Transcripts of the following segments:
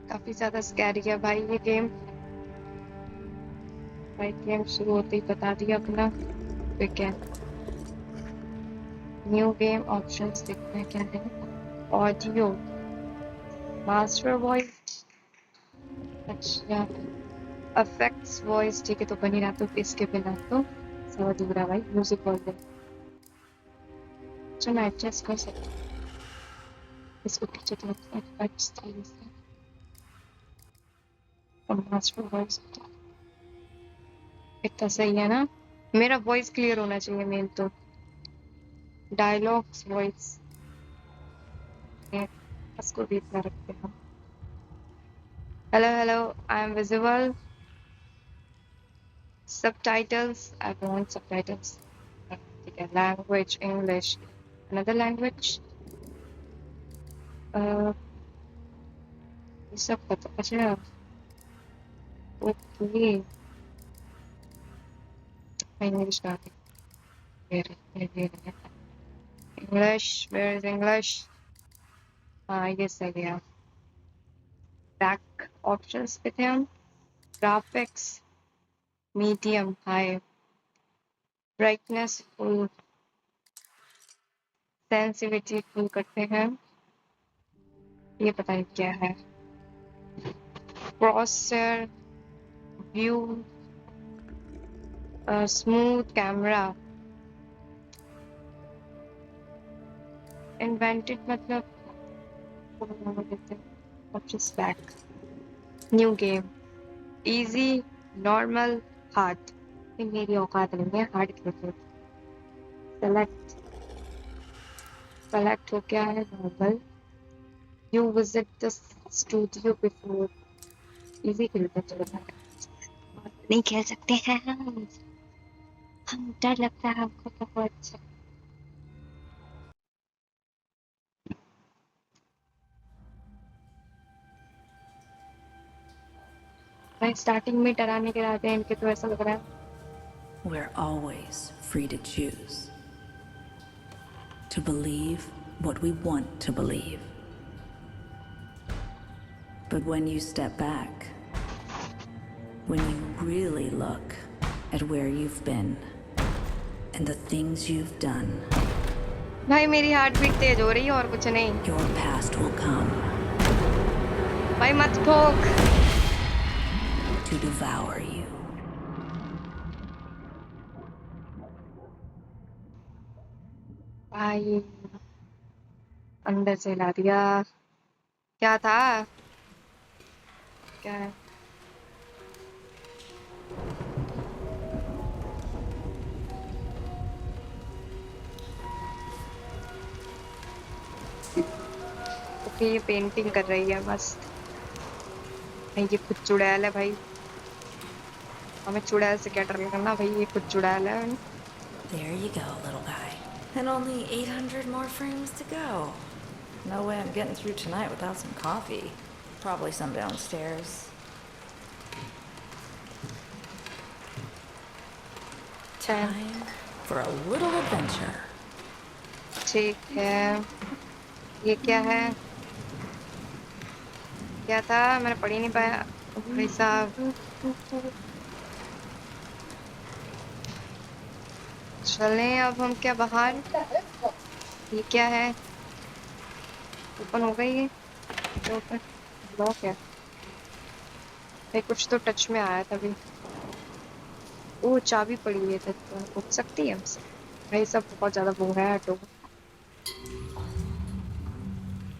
काफी ज्यादा स्कैरी है भाई ये गेम। भाई गेम शुरू होते ही बता दिया अपना। ठीक है, न्यू गेम ऑप्शंस देखते हैं क्या है। ऑडियो, मास्टर वॉइस, अच्छा, अफेक्ट्स वॉइस, ठीक है तो बनी रहा तो इसके बिना तो सब अधूरा भाई। म्यूजिक वॉल्यूम, अच्छा मैं एडजस्ट कर सकती हूँ इसको पीछे तो इफेक्ट्स थोड़ी से। और मास्टर वॉइस इतना सही है ना। मेरा वॉइस क्लियर होना चाहिए मेन तो। डायलॉग्स वॉइस इसको भी इतना रखते हैं। Hello hello, I am visible. Subtitles, I want subtitles. ठीक है, लैंग्वेज इंग्लिश, अनदर लैंग्वेज, ये सब पता। अच्छा ओके, इंग्लिश का इंग्लिश, वेयर इज इंग्लिश। हाँ ये सही है। बैक ऑप्शंस पे थे हम। Graphics medium high, brightness full, sensitivity full करते हैं। ये पता नहीं क्या है। क्रॉसर व्यू, स्मूथ कैमरा, इन्वेंटेड मतलब back, new game, easy, normal, hard. मेरी औकात नहीं है हार्ड खेलने की। सेलेक्ट, सेलेक्ट हो गया है normal. You visit the studio before, easy खेलते हैं चलो। नहीं खेल सकते हैं हम डर लगता है हमको बहुत। भाई स्टार्टिंग में डराने के रहते हैं इनके तो ऐसा लग रहा है। We're always free to choose. To believe what we want to believe. But when you step back, when you really look at where you've been and the things you've done, भाई मेरी हार्ट बीट तेज हो रही है और कुछ नहीं। your past will come. भाई मत ठोक। To devour you. भाई अंदर से ला दिया। क्या था, क्या है। ओके ये पेंटिंग कर रही है मस्त। भाई ये खुद चुड़ैल है भाई, हमें चुड़ैल से क्या डर लगना भाई, ये खुद चुड़ैल है। There you go, little guy. And only 800 more frames to go. No way I'm getting through tonight without some coffee. Probably some downstairs. Time for a little adventure. ठीक है, ये क्या है, क्या था मैंने पढ़ ही नहीं पाया भाई साहब। चलें अब हम क्या बाहर। ये क्या है, ओपन हो गई ये, ओपन ब्लॉक है भाई। कुछ तो टच में आया था अभी। ओ चाबी पड़ी है तो उठ सकती है हमसे। भाई सब बहुत ज्यादा वो है ऑटो।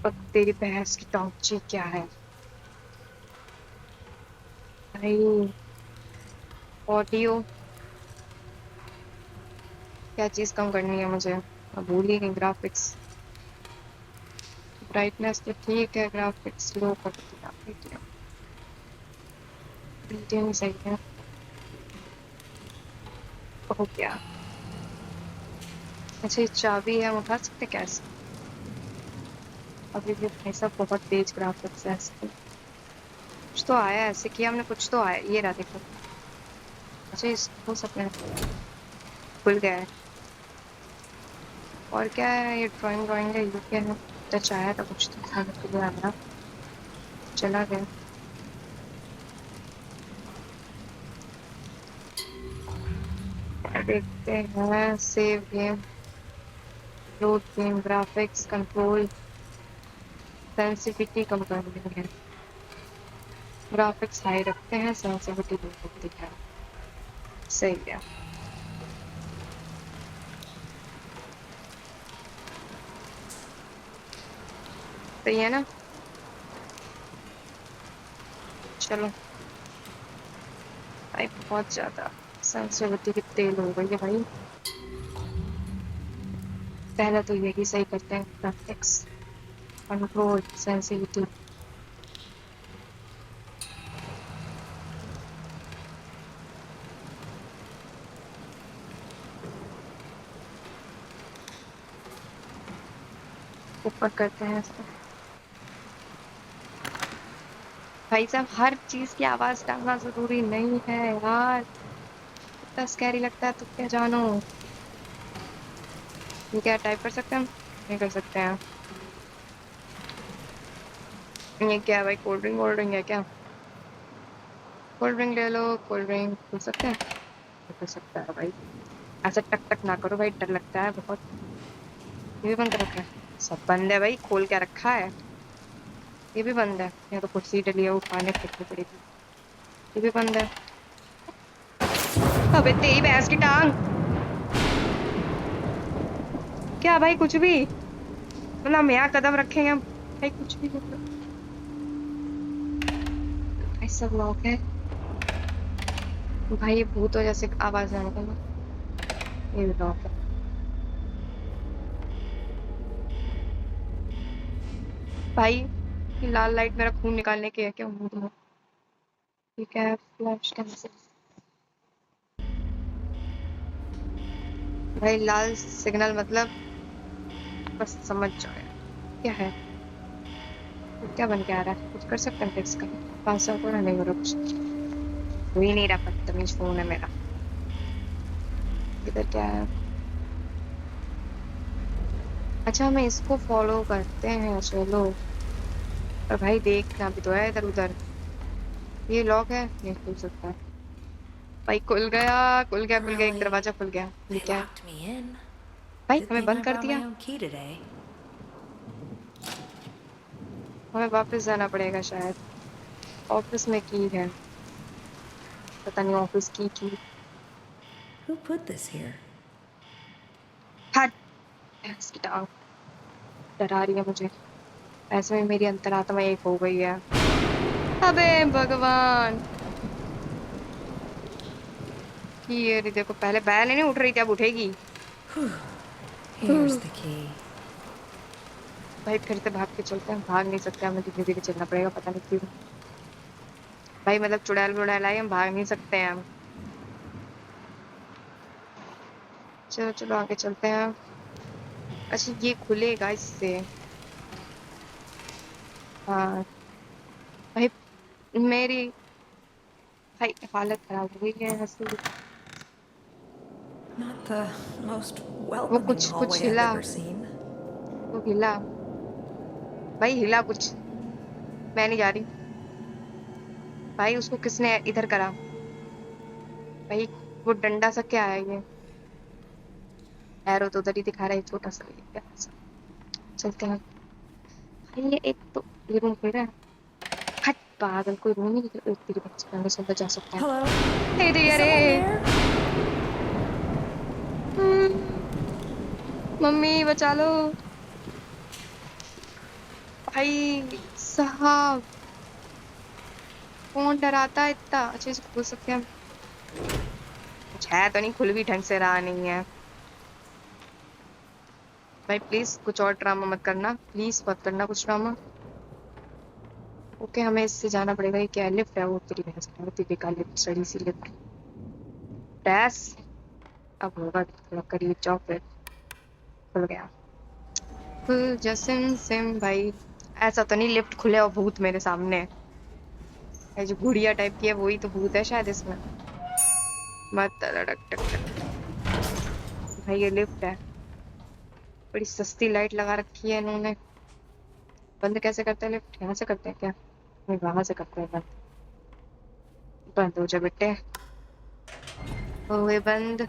पर तेरी बहस की टॉन्ची क्या है भाई। ऑडियो, क्या चीज कम करनी है मुझे, मैं भूल ही गई। ग्राफिक्स, ब्राइटनेस तो ठीक है, ग्राफिक्स लो कर दिया। मीडियम सही है, हो गया। अच्छा ये चाबी है, हम उठा सकते कैसे। अभी भी भाई साहब बहुत तेज ग्राफिक्स है इसके। कुछ तो आया है, ऐसे किया हमने, कुछ तो आया। ये रहा देखो। अच्छा इसको सपने खुल गया है। और क्या है, ये ड्राइंग ड्राइंग है, ये क्या है। टच आया था, कुछ तो था मेरे को याद आ रहा। चला गया। देखते हैं save game, load game, graphics, control, sensitivity कम करनी है। ग्राफिक्स हाई रखते हैं, सेंसिटिविटी लो रखते हैं। सही है। सही है ना? चलो भाई, बहुत ज्यादा सेंसिटिविटी की तेल हो गई है भाई। पहले तो यही सही करते हैं, ग्राफिक्स, कंट्रोल, सेंसिटिविटी। ऊपर करते हैं इसको। भाई साहब, हर चीज की आवाज डालना जरूरी नहीं है यार। इतना स्कैरी लगता है तो क्या जानो। ये क्या टाइप कर सकते हैं हम? नहीं कर सकते हैं। ये क्या है भाई? कोल्ड ड्रिंक है क्या? कोल्ड ड्रिंक ले लो। कोल्ड ड्रिंक हो सकता है? नहीं कर सकता है भाई। ऐसा टक टक ना करो भाई, डर लगता है बहुत। ये भी बंद कर रखा है? सब बंद है भाई, खोल क्या रखा है? ये भी बंद है। यहाँ तो कुर्सी डली है, उठाने फेंकनी पड़ेगी। ये भी बंद है। अबे तेरी भैंस की टांग! क्या भाई, कुछ भी मतलब हम यहाँ कदम रखेंगे हम? भाई कुछ भी मतलब। भाई सब लॉक है भाई। ये भूतों जैसे आवाज आने का। ये भी लॉक है भाई। ये लाल लाइट मेरा खून निकालने की है क्या? उम्मीद है। ठीक है, फ्लैश कैंसिल। भाई लाल सिग्नल मतलब बस समझ जाओ यार। क्या है? तो क्या बन के आ रहा है? कुछ कर सकते हैं टेक्स का? पास आउट होना नहीं हो रहा कुछ। हो ही नहीं रहा, बदतमीज फोन है मेरा। इधर क्या है? अच्छा, हमें इसको फॉलो करते हैं, चलो। और भाई देखना भी तो है इधर उधर। ये लॉक है, नहीं खुल सकता। भाई खुल गया, खुल गया, खुल गया, एक Really? दरवाजा खुल गया। ये They क्या है? locked me in. भाई Good हमें thing बंद I कर brought my दिया। own key today. हमें वापस जाना पड़ेगा शायद। ऑफिस में की है, पता नहीं ऑफिस की। Who put this here? हट! भैंस की टांग डरा रही है मुझे। ऐसे में मेरी अंतरात्मा एक हो गई है। अबे भगवान! कि ये रही देखो, पहले बैल नहीं उठ रही थी, अब उठेगी। Here's the key. भाई फिर से भाग के चलते हैं। भाग नहीं सकते, हमें धीरे धीरे चलना पड़ेगा, पता नहीं क्यों। भाई मतलब चुड़ैल वुड़ैल आई, हम भाग नहीं सकते हैं हम। चलो चलो आगे चलते हैं। अच्छा ये खुलेगा इससे? हाँ। भाई मेरी भाई हालत खराब हो गई है ऐसे। Not the most वो welcoming कुछ कुछ hallway I've हिला। ever seen. वो हिला। भाई हिला कुछ। मैं नहीं जा रही। भाई उसको किसने इधर करा? भाई वो डंडा सा क्या है ये? एरो तो उधर ही दिखा रहा है, छोटा सा ये क्या सा। चलते हैं। भाई ये एक तो ये रूम खुल रहा है। हट पागल, कोई रूम ही नहीं, तेरी बच्ची का अंदर जा सकता है। Hello? हे दे Is अरे! someone there? मम्मी बचा लो। भाई साहब, कौन डराता है इतना? अच्छे से खोल सकते हैं हम? कुछ है तो नहीं, खुल भी ढंग से रहा नहीं है। भाई प्लीज कुछ और ड्रामा मत करना, प्लीज मत करना कुछ ड्रामा। ओके, हमें इससे जाना पड़ेगा। ये क्या है? लिफ्ट है? वो तेरी भैंस की होती बेकार लिफ्ट, सड़ी सी लिफ्ट। डैश! अब होगा थोड़ा करीब जाओ फिर। खुल गया। खुल जसिम सिम भाई। ऐसा तो नहीं लिफ्ट खुले और भूत मेरे सामने? ये जो गुड़िया टाइप की है वही तो भूत है शायद इसमें। मत लड़क टक टक। भाई ये लिफ्ट है, बड़ी सस्ती लाइट लगा रखी है इन्होंने। बंद कैसे करते हैं लिफ्ट? यहाँ से करते हैं क्या? मैं वहां से करते हैं बंद। बंद हो जा बेटे। हुए बंद।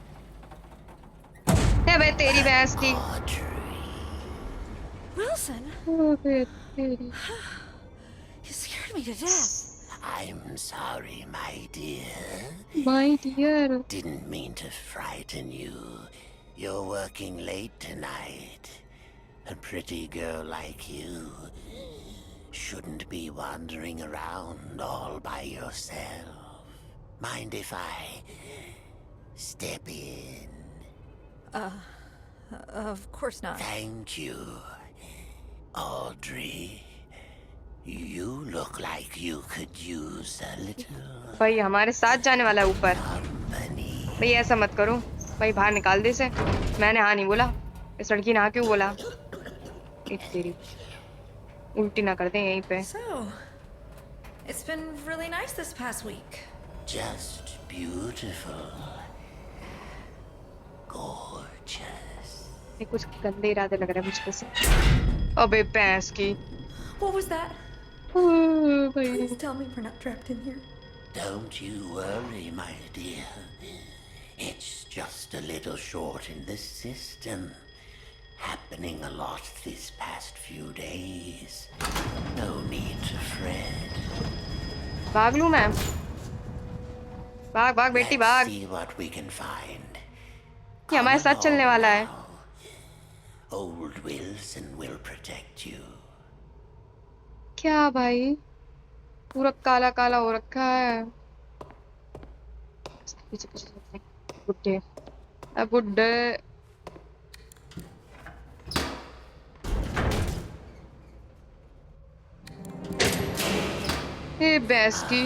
है भाई तेरी भैंस की। Wilson, अबे तेरी। you scared me to death. I'm sorry, my dear. My dear. Didn't mean to frighten you. You're working late tonight. A pretty girl like you shouldn't be wandering around all by yourself. Mind if I step in? Of course not. Thank you, Audrey. You look like you could use a little भाई हमारे साथ जाने वाला है ऊपर। company. भाई ऐसा मत करो। भाई बाहर निकाल दे इसे। मैंने हाँ नहीं बोला। इस लड़की ने हाँ क्यों बोला। तेरी उल्टी ना कर दे यहीं पे। So, it's been really nice this past week. Just beautiful. Gorgeous. ये कुछ गंदे इरादे लग रहे हैं मुझको से। अबे भैंस की। What was that? भाई Please tell me we're not trapped in here. Don't you worry, my dear. It's just a little short in the system. Happening a lot this past few days. No need to fret. भाग लूं मैं। भाग भाग बेटी Let's भाग। see what we can find. ये हमारे साथ चलने वाला है। Old Wilson will protect you. क्या भाई पूरा काला काला हो रखा है। पीछे पीछे चलते हैं। बुड्ढे। अब बुड्ढे। ये भैंस की।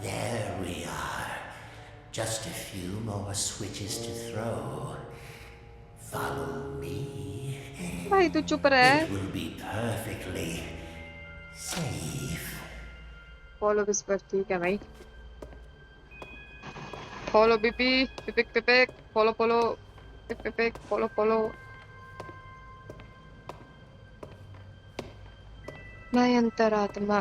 There we are. Just a few more switches to throw. Follow me. भाई तू चुप रह। It will be perfectly safe. Follow बिस पर ठीक है भाई। फॉलो बीपी पिपिक पिपिक फॉलो फॉलो पिपिक पिपिक फॉलो फॉलो। मैं अंतरात्मा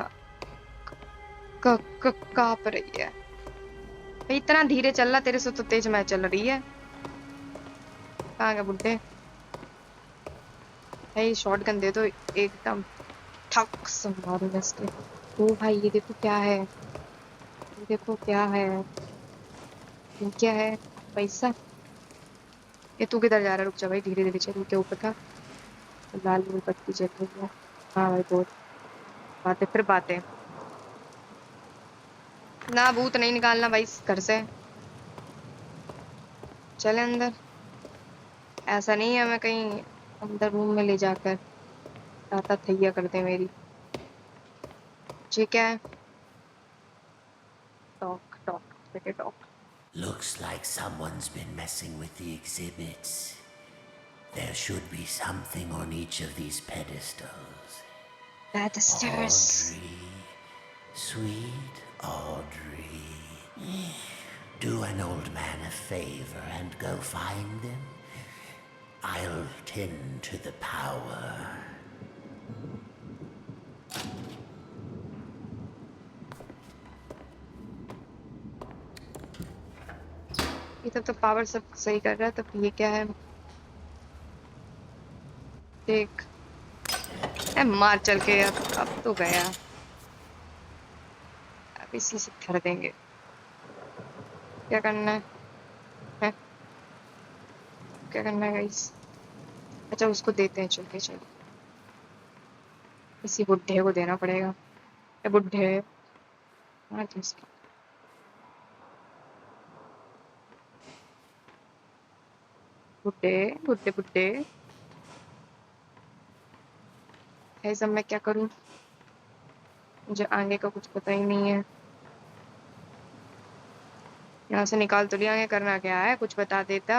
कांप रही है। भाई इतना धीरे चल रहा तेरे से तो तेज मैं चल रही है। कहाँ गए बुड्ढे। भाई शॉटगन दे दो एकदम ठक से मारूं मैं इसके। ओ भाई ये देखो क्या है। ये देखो क्या है। ये क्या है। पैसा। ये तू किधर जा रहा है। रुक जा भाई धीरे धीरे चल। के ऊपर था लाल लाल बत्ती जल रही है। हाँ भाई बहुत बातें फिर बातें। ना भूत नहीं निकालना भाई इस घर से। चले अंदर। ऐसा नहीं है मैं कहीं अंदर रूम में ले जाकर ताता थैया कर दे मेरी। ठीक है। टॉक टॉक बेटे talk. Looks like someone's been messing with the exhibits. There should be something on each of these pedestals. That is stairs. Audrey, sweet Audrey. Do an old man a favor and go find them. I'll tend to the power. ये तो power सब सही कर रहा है। तो ये क्या है। देख ए मार चल के। अब तो गया। अब इसी से धर देंगे। क्या करना है? क्या करना है गाइस। अच्छा उसको देते हैं। चल के चल। इसी बुड्ढे को देना पड़ेगा। ए बुड्ढे। हाँ तो इसको। बुड्ढे बुड्ढे बुड्ढे। है सब मैं क्या करूं। मुझे आगे का कुछ पता ही नहीं है। यहाँ से निकाल तो लिया। आगे करना क्या है कुछ बता देता।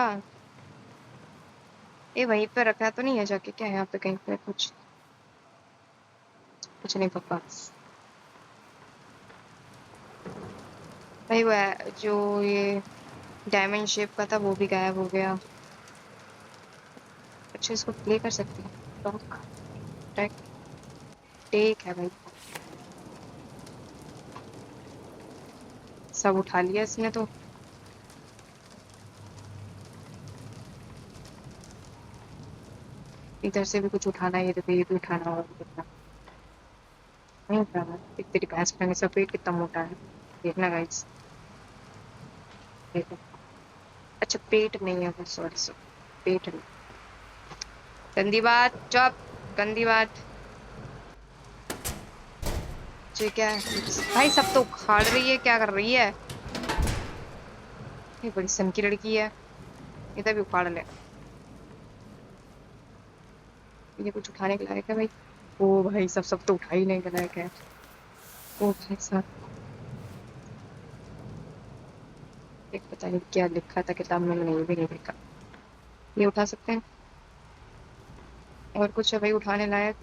ये वहीं पे रखा तो नहीं है जाके। क्या है यहाँ पे कहीं पे कुछ नहीं बकवास। भाई वो है जो ये डायमंड शेप का था वो भी गायब हो गया। अच्छा इसको प्ले कर सकते हैं। टॉक टेक टेक है भाई। सब उठा लिया इसने तो। इधर से भी कुछ उठाना है, ये देखो ये भी उठाना और भी उठाना। नहीं उठाना। एक तेरी भैंस खाने से पेट कितना मोटा है, देखना गाइस। देखो, अच्छा पेट नहीं है वो, सॉरी सॉरी, पेट नहीं। गंदी बात, चुप। गंदी बात। ये क्या है भाई, सब तो उखाड़ रही है, क्या कर रही है? ये बड़ी सन की लड़की है, इधर भी उखाड़ ले। ये कुछ उठाने के लायक है भाई? ओ भाई, सब सब तो उठा ही नहीं के लायक है। ओ भाई साहब, एक पता नहीं क्या लिखा था किताब में, मैंने ये भी नहीं देखा। ये उठा सकते हैं? और कुछ है भाई उठाने लायक?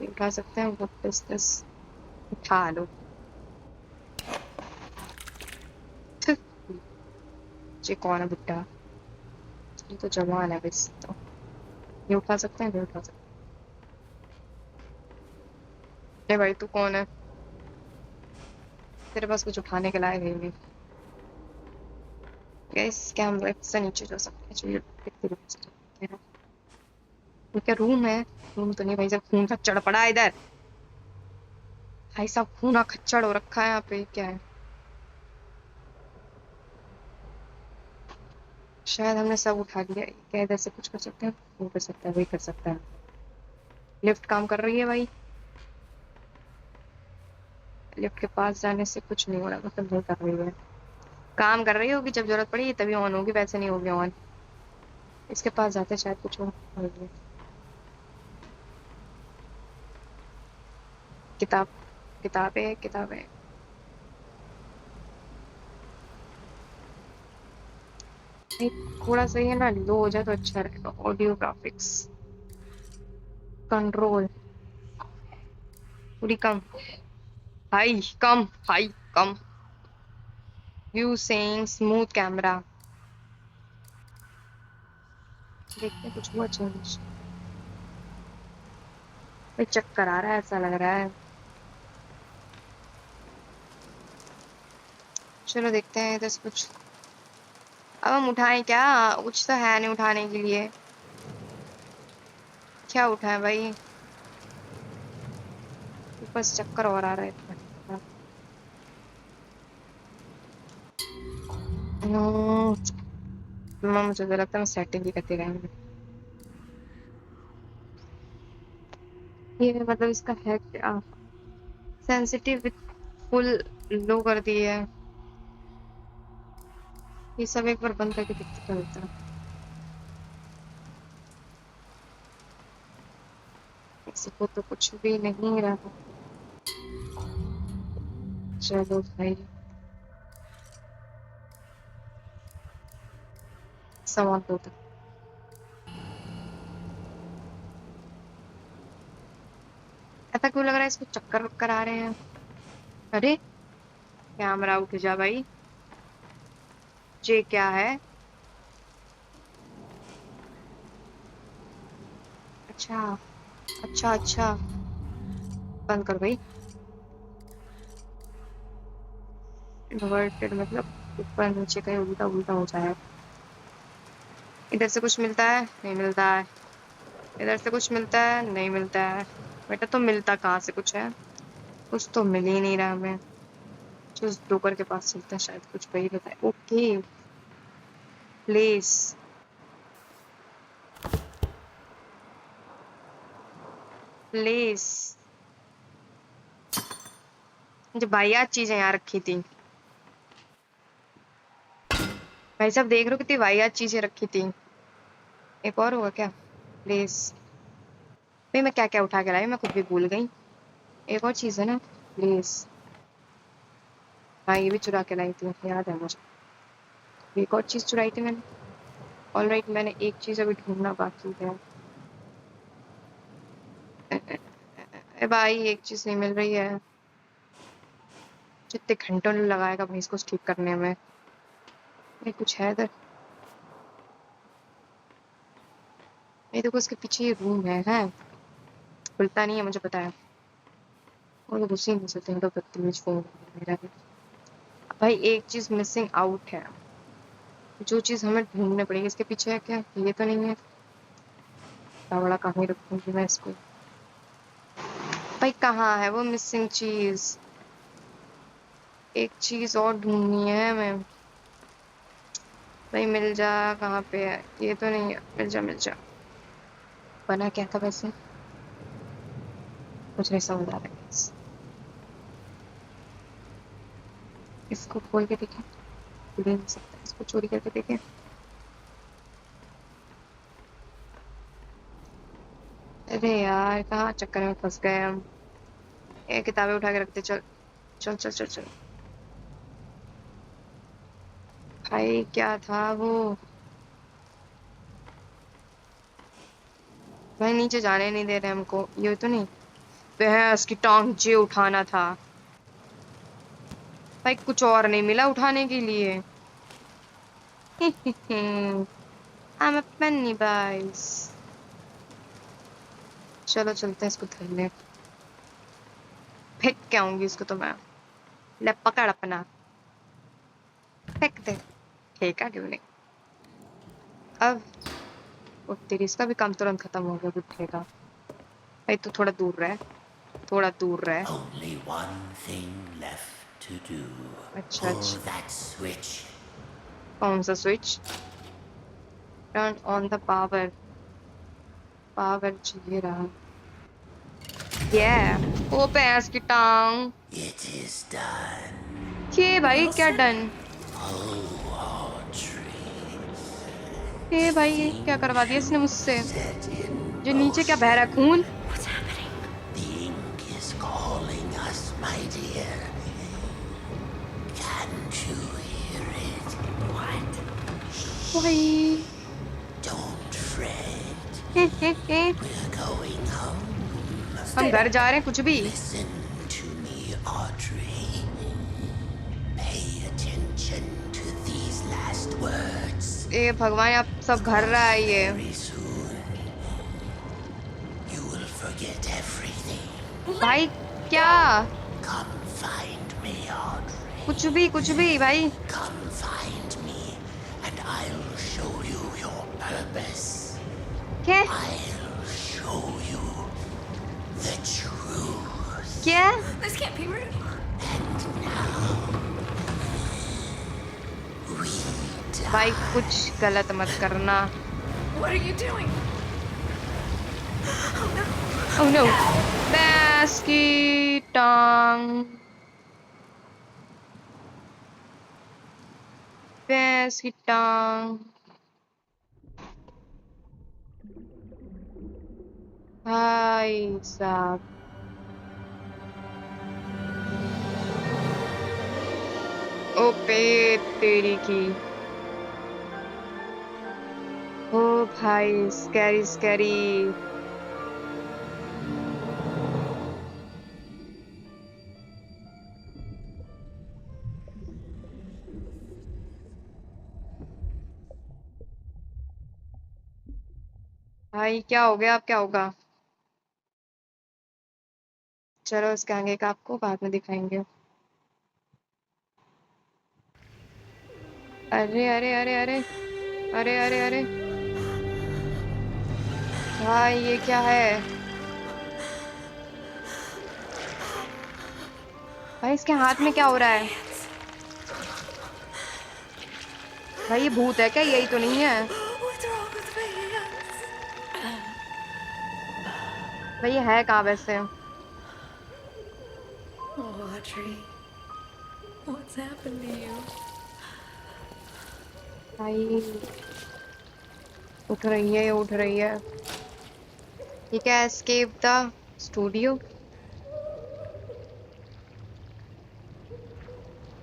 ये उठा सकते हैं? What is this? उठा लो। थिक, ये कौन है बुड्ढा? ये तो जवान है बस तो। ये उठा सकते हैं? नहीं उठा सकते। ए भाई तू कौन है? तेरे पास कुछ उठाने के लायक है ही नहीं। गाइस क्या हम से नीचे जा सकते हैं? चलिए देखते हैं। ये क्या रूम है? रूम तो नहीं भाई साहब, खून खच्चड़ पड़ा है इधर। भाई साहब खून खच्चड़ हो रखा है यहाँ पे, क्या है? शायद हमने सब उठा लिया। क्या इधर से कुछ कर सकते हैं? वो कर सकता है, वही कर सकता है। लिफ्ट काम कर रही है भाई। लिफ्ट के पास जाने से कुछ नहीं हो रहा, मतलब नहीं कर रही है। काम कर रही होगी, जब जरूरत पड़ी तभी ऑन होगी, वैसे नहीं होगी ऑन। इसके पास जाते शायद कुछ हो। किताब, किताबें किताबें। नहीं, थोड़ा सा ये ना लो हो जाए तो अच्छा रहेगा। ऑडियो ग्राफिक्स कंट्रोल पूरी कम। हाई कम, हाई कम। View saying smooth camera. देखते हैं कुछ हुआ चेंज। भाई चक्कर आ रहा है ऐसा लग रहा है। चलो देखते हैं इधर से कुछ। अब हम उठाएं क्या? कुछ तो है नहीं उठाने के लिए। क्या उठाएं भाई? ऊपर से चक्कर और आ रहा है इतना। मुझे तो लगता है मैं सेटिंग ही करते रहेंगे। ये मतलब इसका है क्या? सेंसिटिव विथ फुल लो कर दी है। ये सब एक बार बंद करके देखते क्या होता है। किसी को तो कुछ भी नहीं रहा। चलो भाई, सवाल दो तक। ऐसा क्यों लग रहा है इसको चक्कर वक्कर आ रहे हैं? अरे कैमरा उठ जा भाई। ये क्या है? अच्छा अच्छा अच्छा, बंद कर भाई। इन्वर्टेड मतलब ऊपर नीचे कहीं उल्टा उल्टा हो जाए। इधर से कुछ मिलता है? नहीं मिलता है। इधर से कुछ मिलता है? नहीं मिलता है। बेटा तो मिलता कहाँ से कुछ है? कुछ तो मिल ही नहीं रहा हमें। जो उस ब्रोकर के पास चलते हैं, शायद कुछ वही बताए। Okay, place. प्लेस। जो वाहियात चीजें यहाँ रखी थी। भाई साहब देख रहे हो कितनी वाहियात चीजें रखी थी। एक और होगा क्या? प्लेस। भाई मैं क्या क्या उठा के लाई, मैं खुद भी भूल गई। एक और चीज है ना, प्लेस। हाँ ये भी चुरा के लाई थी, याद है मुझे। एक और चीज चुराई थी मैंने। ऑलराइट, मैंने एक चीज अभी ढूंढना बाकी है। ए भाई एक चीज नहीं मिल रही है। कितने घंटों लगाएगा भाई इसको ठीक करने में? ये कुछ है इधर? ये देखो इसके पीछे ये रूम है। खुलता नहीं है, मुझे पता है। और वो घुस ही नहीं सकते, मतलब बदतमीज फोन मेरा है। भाई एक चीज मिसिंग आउट है, जो चीज हमें ढूंढने पड़ेगी। इसके पीछे है क्या? ये तो नहीं है। इतना बड़ा कहाँ ही रखूंगी मैं इसको। भाई कहाँ है वो मिसिंग चीज? एक चीज और ढूंढनी है हमें। भाई मिल जा, कहाँ पे है? ये तो नहीं है। मिल जा मिल जा। बना क्या था वैसे? कुछ नहीं समझ आ रहा है। इसको खोल के देखें। खुल ही नहीं सकता, इसको चोरी करके देखें। अरे यार कहाँ चक्कर में फंस गए हम। ये किताबें उठा के रखते। चल चल चल चल चल। भाई क्या था वो? भाई नीचे जाने नहीं दे रहे हमको। ये तो नहीं। भैंस की टांग जे उठाना था। भाई कुछ और नहीं मिला उठाने के लिए। I'm a penny boys। चलो चलते हैं इसको धरने। फेंक के आऊंगी इसको तो मैं। ले पकड़ अपना। फेंक दे। फेंका क्यों नहीं? अब ओ तेरी, इसका भी काम तुरंत खत्म हो गया गुट्ठे का। भाई तू थोड़ा दूर रह। थोड़ा दूर रह। Only one thing left to do. अच्छा Pull अच्छा। that switch. कौन सा switch? Turn on the power. Power चाहिए रहा। ये ओ भैंस की टांग। It is done. ये भाई क्या Wilson? डन? ये भाई ये क्या करवा दिया इसने मुझसे? Set in जो नीचे क्या बह रहा है? motion. खून? What's happening? The ink is calling us, my dear. Can't you hear it? What? भाई Don't fret. Hey hey hey. We're going home. हम Stay घर back. जा रहे हैं कुछ भी? Listen to me, Audrey. Pay attention to these last words. ए भगवान, आप सब घर रहा है ये। Very soon, you will forget everything. भाई क्या? Come find me, Audrey. कुछ भी भाई। Come find me, and I'll show you your purpose. क्या? I'll show you the truth. क्या? This can't be real. We die. भाई कुछ गलत मत करना। What are you doing? Oh no. भैंस की टांग। भैंस की टांग। भाई साहब। ओ पे तेरी की। ओ भाई स्कैरी स्कैरी। भाई क्या हो गया? अब क्या होगा? चलो इसके आगे का आपको बाद में दिखाएंगे। अरे अरे अरे अरे अरे अरे अरे। भाई ये क्या है? भाई इसके हाथ में क्या हो रहा है? भाई ये भूत है क्या? यही तो नहीं है। What's wrong with my hands? भाई ये है कहाँ वैसे? Oh, Audrey. What's happened to you? भाई उठ रही है, ये उठ रही है। ठीक है, एस्केप द स्टूडियो।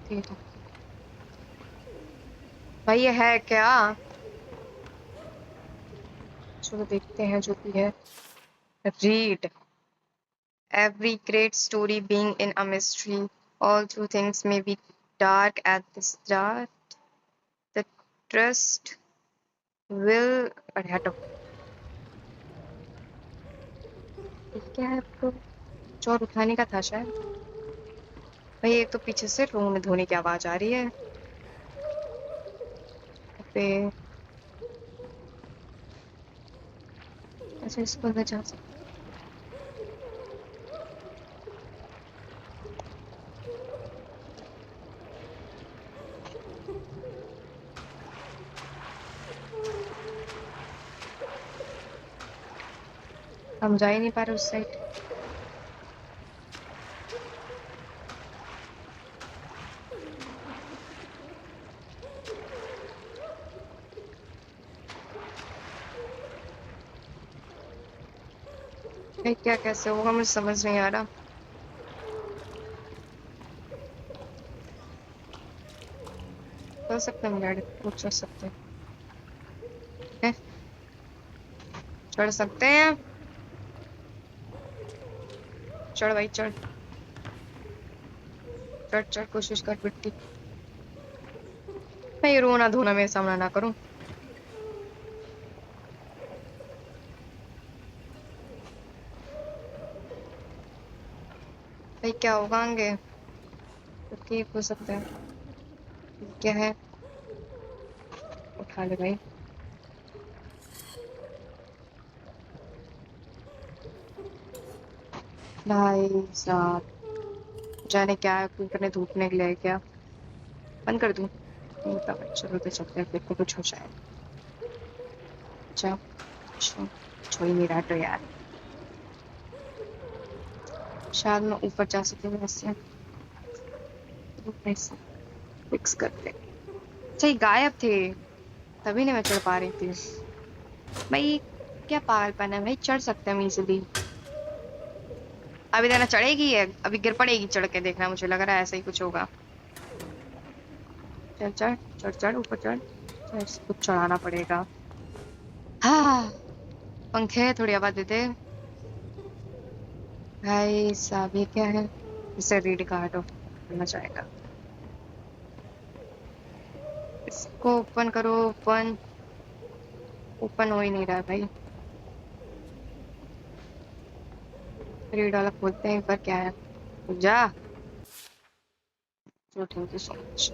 ठीक है। भाई ये है क्या? चलो देखते हैं जो भी है। Read. Every great story being in a mystery, all true things may be dark at the start. The trust will। अरे हटो। ये क्या है आपको? चोर उठाने का था शायद। भाई एक तो पीछे से रोने धोने की आवाज आ रही है। पे अच्छा इसको अंदर जा सकते। हम जा ही नहीं पा रहे उस साइड। भाई क्या कैसे होगा मुझे समझ नहीं आ रहा। चल सकते हैं गाड़ी वो चढ़ सकते हैं। चढ़ सकते हैं। चढ़ भाई चढ़। चढ़ चढ़ कोशिश कर बिट्टी। मैं ये रोना धोना मेरे सामना ना करूं। भाई क्या होगा आगे। तो ठीक हो सकता है। क्या है उठा ले भाई। भाई साहब जाने क्या है कुछ करने धूप निकले है क्या। बंद कर दूं नहीं पता भाई चलो तो चलते हैं देखो कुछ हो जाए। अच्छा छोड़ ही नहीं रहा तो यार। शायद मैं ऊपर जा सकती हूँ ऐसे। ऐसे फिक्स करते। अच्छा ये गायब थे तभी नहीं मैं चढ़ पा रही थी। भाई क्या पागलपन है भाई चढ़ सकते हैं हम इजीली। अभी देना चढ़ेगी है अभी गिर पड़ेगी चढ़ के देखना मुझे लग रहा है ऐसा ही कुछ होगा। चल चढ़ चढ़ चढ़ ऊपर चढ़। चढ़, कुछ चढ़ाना पड़ेगा। हाँ पंखे थोड़ी हवा दे दे। भाई साहब ये क्या है। इसे रीड का हटो मजा आएगा। इसको ओपन करो ओपन। ओपन हो ही नहीं रहा है भाई। रीड वाला खोलते हैं एक बार क्या है। जा चलो थैंक यू सो मच।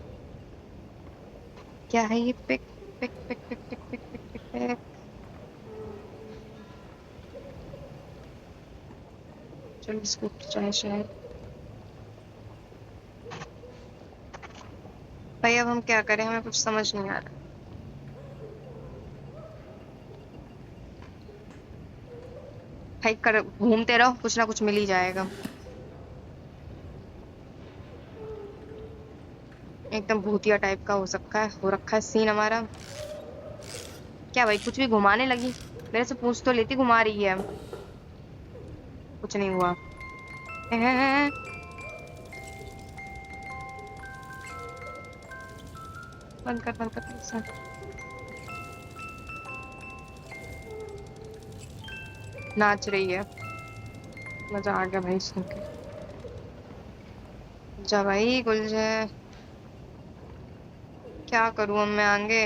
क्या है ये pick pick pick pick pick pick pick pick pick. चलो इसको चाहे शायद। भाई अब हम क्या करें हमें कुछ समझ नहीं आ रहा। भाई कर घूमते रहो कुछ ना कुछ मिल ही जाएगा। एकदम भूतिया टाइप का हो सकता है हो रखा है सीन हमारा। क्या भाई कुछ भी घुमाने लगी। मेरे से पूछ तो लेती घुमा रही है। कुछ नहीं हुआ। बंद कर ऐसा। नाच रही है। मजा आ गया भाई सुन के। जा भाई गुलजे। क्या करूं अब मैं आगे।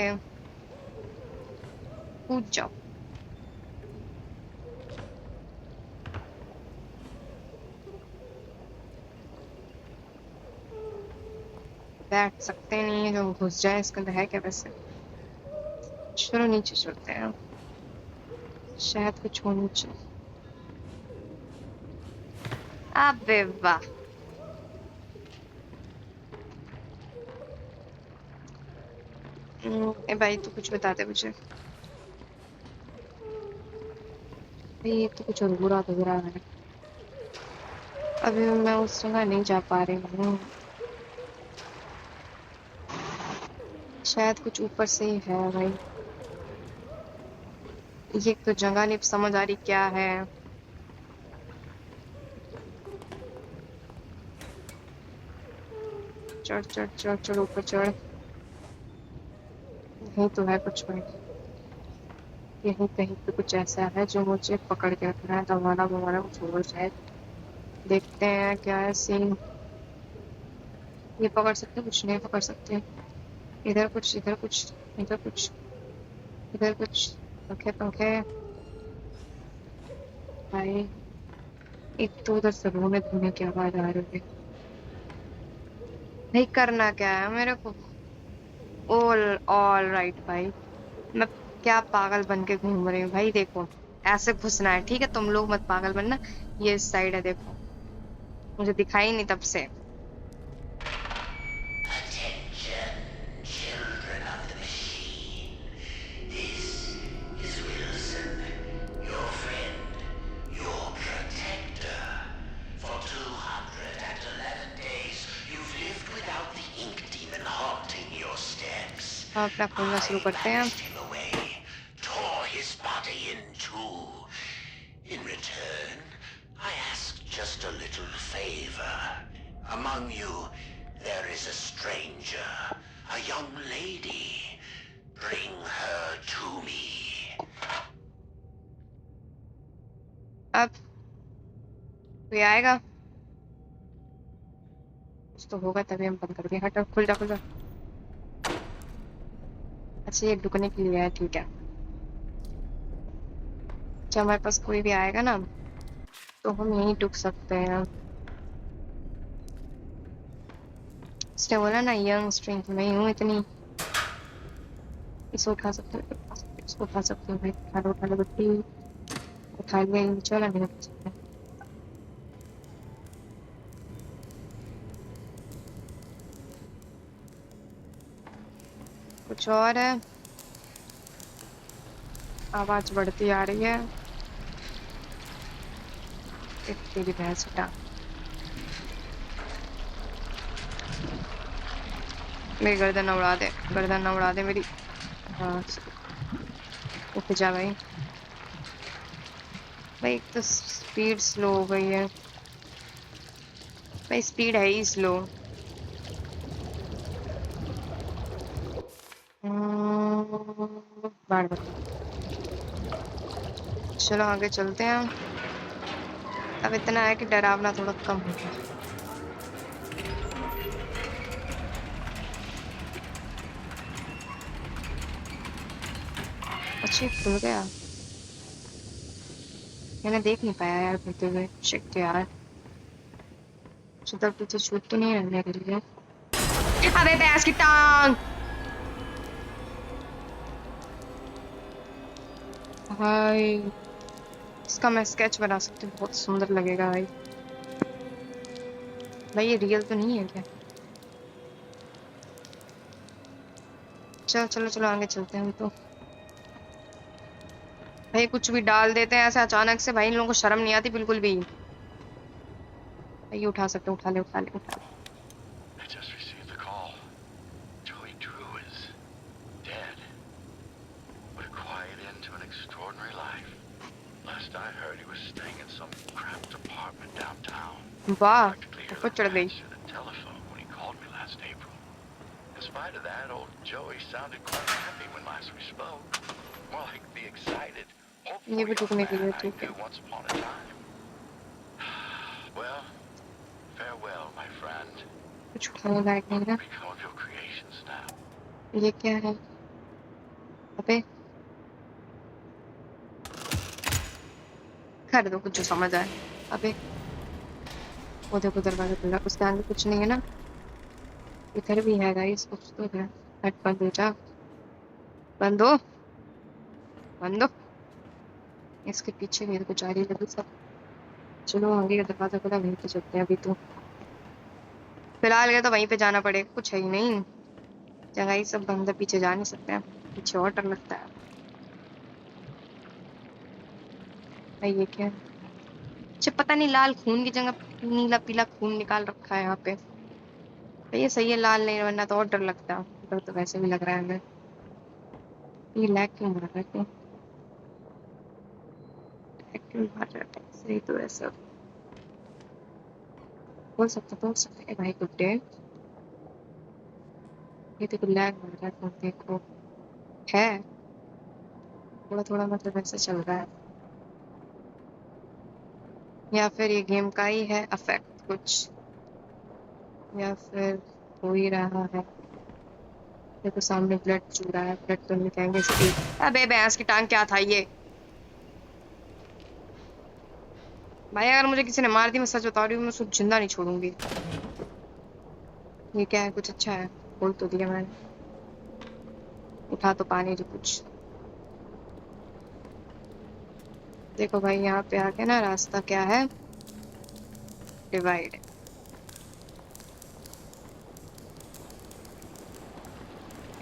कूद जाओ। बैठ सकते नहीं है जो घुस जाए इसके अंदर है क्या वैसे। चलो नीचे चलते हैं। शायद कुछ हो नीचे। अबे वाह। ए भाई तू कुछ बता दे मुझे। भाई ये तो कुछ अधूरा अधूरा है। अभी मैं उस जगह नहीं जा पा रही हूँ। शायद कुछ ऊपर से ही है भाई। ये तो जगह नहीं समझ आ रही क्या है। चढ़ चढ़ चढ़ चढ़ ऊपर चढ़। यही तो है कुछ भाई। यही कहीं पे कुछ ऐसा है जो मुझे पकड़ के रखना है दबाना बवाना कुछ हो शायद। देखते हैं क्या है सीन। ये पकड़ सकते कुछ नहीं पकड़ सकते। इधर कुछ इधर कुछ इधर कुछ इधर कुछ। पंखे पंखे। भाई एक तो उधर से रोने धोने की आवाज आ रही है। भाई करना क्या है मेरे को? ऑल ऑल राइट भाई। मैं क्या पागल बन के घूम रही हूँ भाई? देखो ऐसे घुसना है, ठीक है? तुम लोग मत पागल बनना। ये इस साइड है, देखो मुझे दिखाई नहीं तब से। Attention, children of the machine. This is Wilson, your friend, your protector. For 211 days, you've lived without the ink demon haunting your steps. हाँ, अपना खोलना I शुरू करते हैं। banished him away, tore his body in two. In return, I ask just a little favor. Among you, there is a stranger, a young lady. Bring her to me. अब कोई आएगा? कुछ तो होगा तभी हम बंद कर दें। हट, खुल जा खुल जा। अच्छा ये रुकने के लिए है, ठीक है। जब हमारे पास कोई भी आएगा ना तो हम यहीं रुक सकते हैं। उसने बोला ना यंग स्ट्रेंथ, मैं हूँ इतनी। इसको उठा सकते हो, इसको उठा सकते हो भाई। उठा लो बट्टी, उठा लिया। चलो नहीं उठा सकते। कुछ और है? आवाज बढ़ती आ रही है। तेरी भैंस उठा, मेरी गर्दन न उड़ा दे, गर्दन न उड़ा दे मेरी। हाँ उठ जा भाई। भाई एक तो स्पीड स्लो हो गई है भाई, स्पीड है ही स्लो। बार बार। चलो आगे चलते हैं। अब इतना है कि डरावना थोड़ा कम हो गया। अच्छा खुल गया, मैंने देख नहीं पाया यार खुलते हुए। शिट यार, सुधर पीछे छूट तो नहीं है मेरे लिए। अबे भैंस की टांग भाई। इसका मैं स्केच बना सकती हूँ, बहुत सुंदर लगेगा भाई। भाई ये रियल तो नहीं है क्या? चलो चलो चलो आगे चलते हैं हम तो। भाई कुछ भी डाल देते हैं ऐसे अचानक से भाई, इन लोगों को शर्म नहीं आती बिल्कुल भी। भाई ये उठा सकते, उठा ले उठा ले उठा ले। I just received the call. Joey Drew is dead. What a quiet end to an extraordinary life. Last I heard, he was staying in some cramped apartment downtown. वाह Practically ऊपर heard चढ़ him गई। answer the telephone when he called me last April. In spite of that, old Joey sounded quite happy when last we spoke. More like the excited, hopeful ये भी young रुकने के लिए man I ठीक है। knew once upon a time. Well, farewell, my friend. कुछ उठाने लायक नहीं ना। Become of your creations now. ये क्या है? अबे कर दो कुछ जो समझ आए। अबे वो देखो दरवाजा खुला, उसके आगे कुछ नहीं है ना? इधर भी है गाइस, कुछ तो है। हट बंद हो जा, बंद हो, बंद हो। इसके पीछे मेरे को जा रही लगी सब। चलो आगे का दरवाजा खुला, वहीं पे चलते हैं अभी तो। फिलहाल ये तो वहीं पे जाना पड़ेगा, कुछ है ही नहीं जगह ही। सब बंद है, पीछे जा नहीं सकते हैं। पीछे और डर लगता है भाई। ये क्या है? अच्छा पता नहीं, लाल खून की जगह नीला पीला खून निकाल रखा है यहाँ पे। तो ये सही है, लाल नहीं, वरना तो और डर लगता। डर तो वैसे भी लग रहा है हमें। ये लैग क्यों मार रहा है? लैग क्यों मार रहा है? सही तो है सब। बोल सकते हैं भाई गुड डे। ये देखो लैग मार रहा है फोन, देखो है थोड़ा थोड़ा, मतलब ऐसा चल रहा है। या फिर ये गेम का ही है अफेक्ट कुछ, या फिर हो ही रहा है। देखो सामने ब्लड चू रहा है, ब्लड तो नहीं कहेंगे स्पीड। अबे भैंस की टांग क्या था ये? भाई अगर मुझे किसी ने मार दी, मैं सच बता रही हूँ, मैं उसको जिंदा नहीं छोड़ूंगी। ये क्या है? कुछ अच्छा है? बोल तो दिया मैंने। उठा तो पानी जो कुछ। देखो भाई यहाँ पे आके ना रास्ता क्या है, डिवाइड।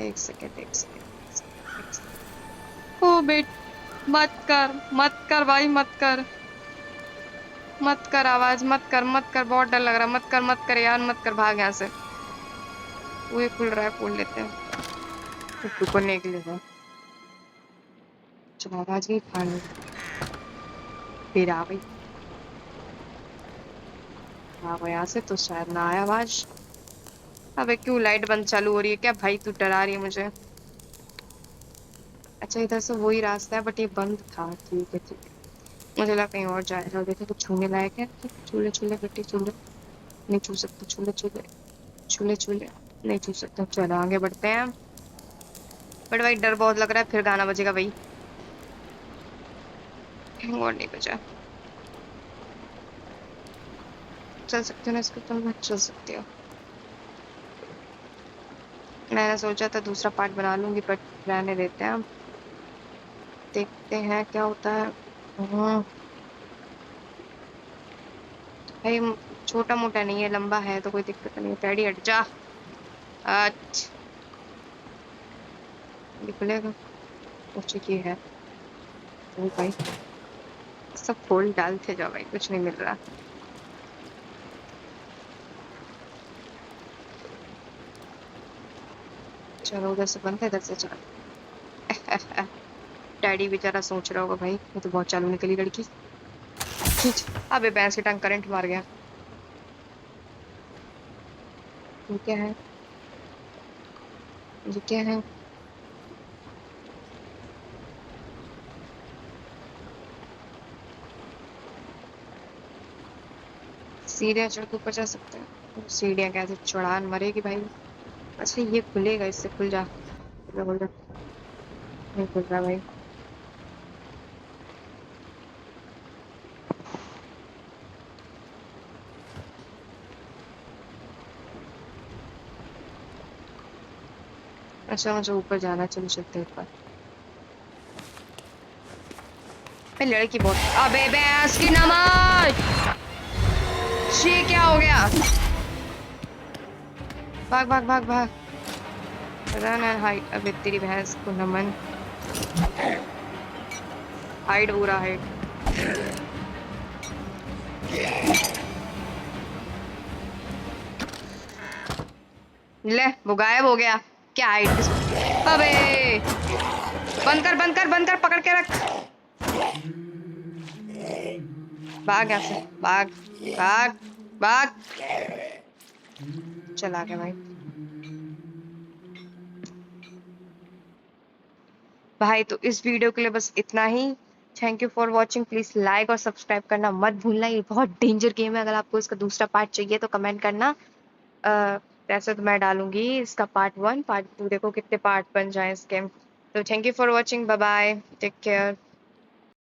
एक सेकेंड एक सेकेंड। ओ बेट, मत कर भाई, मत कर आवाज, मत कर, बहुत डर लग रहा है। मत कर यार, मत कर, भाग यहाँ से। वो ये खुल रहा है, खोल लेते हैं। टुकड़ निकले है। चलो आवाज नहीं खानी, फिर आ गई। भागो यहाँ से, तो शायद ना आया आवाज। अबे क्यों लाइट बंद चालू हो रही है? क्या भाई तू डरा रही है मुझे? अच्छा इधर से वही रास्ता है, बट ये बंद था। ठीक है ठीक है। मुझे लगा कहीं और जाएगा। देखो कुछ छूने लायक है? चूल्हे चूल्हे गट्टी चूल्हे, नहीं छू सकते। चूल्हे चूल्हे चूल्हे चूल्हे नहीं छू सकते। चलो आगे बढ़ते हैं। बट भाई डर बहुत लग रहा है, फिर गाना बजेगा भाई। और नहीं बजा। चल सकते हो ना इसको? तुम मत चल सकते हो। मैंने सोचा था दूसरा पार्ट बना लूंगी, बट रहने देते हैं। देखते हैं क्या होता है। भाई छोटा मोटा नहीं है, लंबा है, तो कोई दिक्कत नहीं है। टैडी हट जा। अच्छा ये खुलेगा? अच्छा ये है। तो भाई सब खोल डालते जाओ भाई, कुछ नहीं मिल रहा। चलो उधर से बंद है, इधर से चलो। डैडी बेचारा सोच रहा होगा भाई ये तो बहुत चालू निकली लड़की। खींच। अबे भैंस की टांग, करंट मार गया। ये क्या है? ये क्या है? सीढ़ियाँ चढ़ के ऊपर जा सकते हैं? सीढ़ियाँ कैसे? चढ़ान मरेगी भाई। अच्छा ये खुलेगा, इससे खुल जा। खुल जा। नहीं खुल रहा भाई। अच्छा मुझे ऊपर जाना, चलो चलते हैं ऊपर। भाई लड़की बहुत। अबे भैंस की नमाज, ये क्या हो गया? भाग भाग भाग भाग। Run and hide. अबे तेरी भैंस को नमन। हाइड पूरा हाइड। ले वो गायब हो गया। क्या हाइड? अबे बंद कर बंद कर बंद कर, पकड़ के रख। भाग यहाँ से, भाग भाग भाग। चला गया भाई। भाई तो इस वीडियो के लिए बस इतना ही। Thank you for watching. Please like और सब्सक्राइब करना मत भूलना। ये बहुत डेंजर गेम है। अगर आपको इसका दूसरा पार्ट चाहिए तो कमेंट करना। वैसे तो मैं डालूंगी इसका पार्ट 1 पार्ट 2, देखो कितने पार्ट बन जाए इस गेम। तो thank you for watching, bye bye, take care.